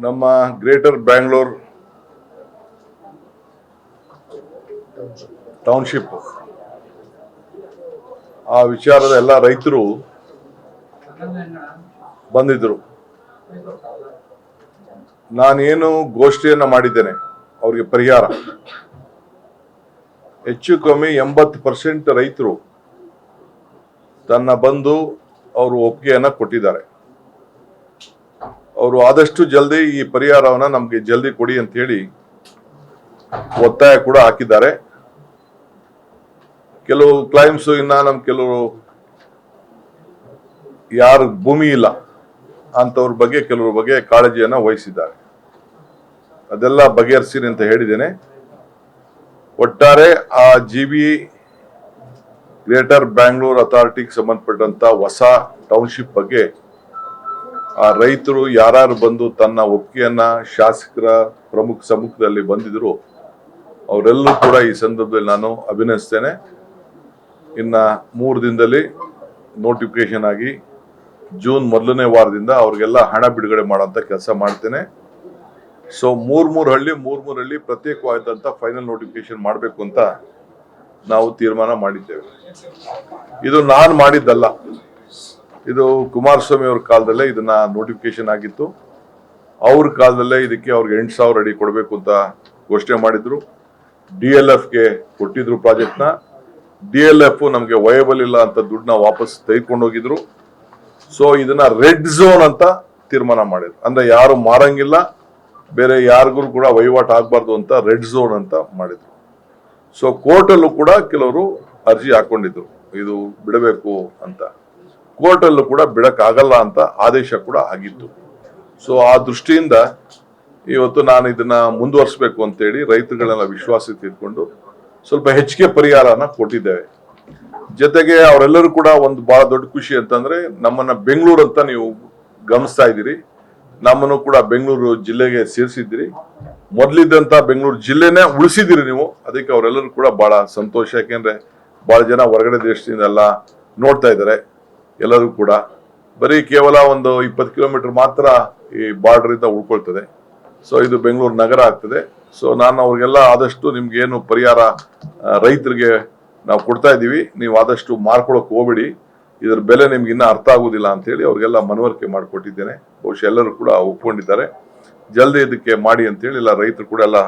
ನಮ್ಮ greater Bangalore township ಆ ವಿಚಾರದ ಎಲ್ಲ ರೈತರು ಬಂದಿದ್ರು. ನಾನೇನು ಘೋಷಣೆಯನ್ನ ಮಾಡಿದ್ದೇನೆ ಅವ್ರಿಗೆ ಪರಿಹಾರ ಹೆಚ್ಚು ಕಮ್ಮಿ 80% ರೈತರು ತನ್ನ ಬಂದು ಅವರು ಒಪ್ಪಿಗೆಯನ್ನ ಕೊಟ್ಟಿದ್ದಾರೆ. ಅವರು ಆದಷ್ಟು ಜಲ್ದಿ ಈ ಪರಿಹಾರವನ್ನ ನಮ್ಗೆ ಜಲ್ದಿ ಕೊಡಿ ಅಂತ ಹೇಳಿ ಒತ್ತಾಯ ಕೂಡ ಹಾಕಿದ್ದಾರೆ. ಕೆಲವು ಕ್ಲೈಮ್ಸ್ ಇನ್ನ ನಮ್ ಕೆಲವರು ಯಾರ ಭೂಮಿ ಇಲ್ಲ ಅಂತವ್ರ ಬಗ್ಗೆ ಕೆಲವ್ರ ಬಗ್ಗೆ ಕಾಳಜಿಯನ್ನ ವಹಿಸಿದ್ದಾರೆ. ಅದೆಲ್ಲ ಬಗೆಹರಿಸಿರಿ ಅಂತ ಹೇಳಿದ್ದೇನೆ. ಒಟ್ಟಾರೆ ಆ GB ಗ್ರೇಟರ್ ಬ್ಯಾಂಗ್ಳೂರ್ ಅಥಾರಿಟಿಗೆ ಸಂಬಂಧಪಟ್ಟಂತ ಹೊಸ ಟೌನ್ಶಿಪ್ ಬಗ್ಗೆ ಆ ರೈತರು ಯಾರು ಬಂದು ತನ್ನ ಒಪ್ಪಿಗೆಯನ್ನ ಶಾಸಕರ ಪ್ರಮುಖ ಸಮ್ಮುಖದಲ್ಲಿ ಬಂದಿದ್ರು ಅವರೆಲ್ಲರೂ ಕೂಡ ಈ ಸಂದರ್ಭದಲ್ಲಿ ನಾನು ಅಭಿನಂದಿಸ್ತೇನೆ. ಇನ್ನ 3 ದಿನದಲ್ಲಿ ನೋಟಿಫಿಕೇಶನ್ ಆಗಿ ಜೂನ್ 1ನೇ ವಾರದಿಂದ ಅವ್ರಿಗೆಲ್ಲ ಹಣ ಬಿಡುಗಡೆ ಮಾಡುವಂತ ಕೆಲಸ ಮಾಡ್ತೇನೆ. ಸೊ ಮೂರ್ ಹಳ್ಳಿ ಪ್ರತ್ಯೇಕವಾದಂತ ಫೈನಲ್ ನೋಟಿಫಿಕೇಶನ್ ಮಾಡಬೇಕು ಅಂತ ನಾವು ತೀರ್ಮಾನ ಮಾಡಿದ್ದೇವೆ. ಇದು ನಾನು ಮಾಡಿದ್ದಲ್ಲ, ಇದು ಕುಮಾರಸ್ವಾಮಿ ಅವ್ರ ಕಾಲದಲ್ಲೇ ಇದನ್ನ ನೋಟಿಫಿಕೇಶನ್ ಆಗಿತ್ತು. ಅವ್ರ ಕಾಲದಲ್ಲೇ ಇದಕ್ಕೆ ಅವ್ರಿಗೆ 8,000 ಅಡಿ ಕೊಡಬೇಕು ಅಂತ ಘೋಷಣೆ ಮಾಡಿದ್ರು. DLFಗೆ ಕೊಟ್ಟಿದ್ರು ಪ್ರಾಜೆಕ್ಟ್ ನ. DLF ನಮ್ಗೆ ವಯಬಲ್ ಇಲ್ಲ ಅಂತ ದುಡ್ಡನ್ನ ವಾಪಸ್ ತೆಗೆದುಕೊಂಡು ಹೋಗಿದ್ರು. ಸೊ ಇದನ್ನ ರೆಡ್ ಝೋನ್ ಅಂತ ತೀರ್ಮಾನ ಮಾಡಿದ್ರು. ಅಂದ್ರೆ ಯಾರು ಮಾರಂಗಿಲ್ಲ, ಬೇರೆ ಯಾರಿಗೂ ಕೂಡ ವಹಿವಾಟು ಆಗ್ಬಾರ್ದು ಅಂತ ರೆಡ್ ಝೋನ್ ಅಂತ ಮಾಡಿದ್ರು. ಸೊ ಕೋರ್ಟ್ ಅಲ್ಲೂ ಕೂಡ ಕೆಲವರು ಅರ್ಜಿ ಹಾಕೊಂಡಿದ್ರು ಇದು ಬಿಡಬೇಕು ಅಂತ. ಕೋರ್ಟ್ ಅಲ್ಲೂ ಕೂಡ ಬಿಡಕ್ ಆಗಲ್ಲ ಅಂತ ಆದೇಶ ಕೂಡ ಆಗಿತ್ತು. ಸೊ ಆ ದೃಷ್ಟಿಯಿಂದ ಇವತ್ತು ನಾನು ಇದನ್ನ ಮುಂದುವರಿಸಬೇಕು ಅಂತೇಳಿ ರೈತರುಗಳನ್ನ ವಿಶ್ವಾಸಕ್ಕೆ ತಿಳ್ಕೊಂಡು ಸ್ವಲ್ಪ ಹೆಚ್ಚಿಗೆ ಪರಿಹಾರನ ಕೊಟ್ಟಿದ್ದೇವೆ. ಜೊತೆಗೆ ಅವರೆಲ್ಲರೂ ಕೂಡ ಒಂದು ಬಹಳ ದೊಡ್ಡ ಖುಷಿ ಅಂತಂದ್ರೆ ನಮ್ಮನ್ನ ಬೆಂಗಳೂರು ಅಂತ ನೀವು ಗಮನಿಸ್ತಾ ಇದ್ದೀರಿ, ನಮ್ಮನ್ನು ಕೂಡ ಬೆಂಗಳೂರು ಜಿಲ್ಲೆಗೆ ಸೇರಿಸಿದ್ದೀರಿ. ಮೊದಲಿದ್ದಂತ ಬೆಂಗಳೂರು ಜಿಲ್ಲೆನೇ ಉಳಿಸಿದಿರಿ ನೀವು. ಅದಕ್ಕೆ ಅವರೆಲ್ಲರೂ ಕೂಡ ಬಹಳ ಸಂತೋಷ. ಯಾಕೆಂದ್ರೆ ಬಹಳ ಜನ ಹೊರಗಡೆ ದೇಶದಿಂದ ಎಲ್ಲ ನೋಡ್ತಾ ಇದ್ದಾರೆ. ಎಲ್ಲರೂ ಕೂಡ ಬರೀ ಕೇವಲ ಒಂದು 20 ಕಿಲೋಮೀಟರ್ ಮಾತ್ರ ಈ ಬಾರ್ಡರ್ ಇಂದ ಉಳ್ಕೊಳ್ತದೆ. ಸೊ ಇದು ಬೆಂಗಳೂರು ನಗರ ಆಗ್ತದೆ. ಸೊ ನಾನು ಅವ್ರಿಗೆಲ್ಲ ಆದಷ್ಟು ನಿಮ್ಗೆ ಏನು ಪರಿಹಾರ ರೈತರಿಗೆ ನಾವು ಕೊಡ್ತಾ ಇದ್ದೀವಿ, ನೀವು ಆದಷ್ಟು ಮಾರ್ಕೊಳಕ್ ಹೋಗ್ಬಿಡಿ, ಇದ್ರ ಬೆಲೆ ನಿಮ್ಗೆ ಇನ್ನ ಅರ್ಥ ಆಗುದಿಲ್ಲ ಅಂತ ಹೇಳಿ ಅವ್ರಿಗೆಲ್ಲ ಮನವರಿಕೆ ಮಾಡಿಕೊಟ್ಟಿದ್ದೇನೆ. ಬಹುಶಃ ಎಲ್ಲರೂ ಕೂಡ ಒಪ್ಕೊಂಡಿದ್ದಾರೆ. ಜಲ್ದಿ ಇದಕ್ಕೆ ಮಾಡಿ ಅಂತ ಹೇಳಿ ಎಲ್ಲ ರೈತರು ಕೂಡ ಎಲ್ಲ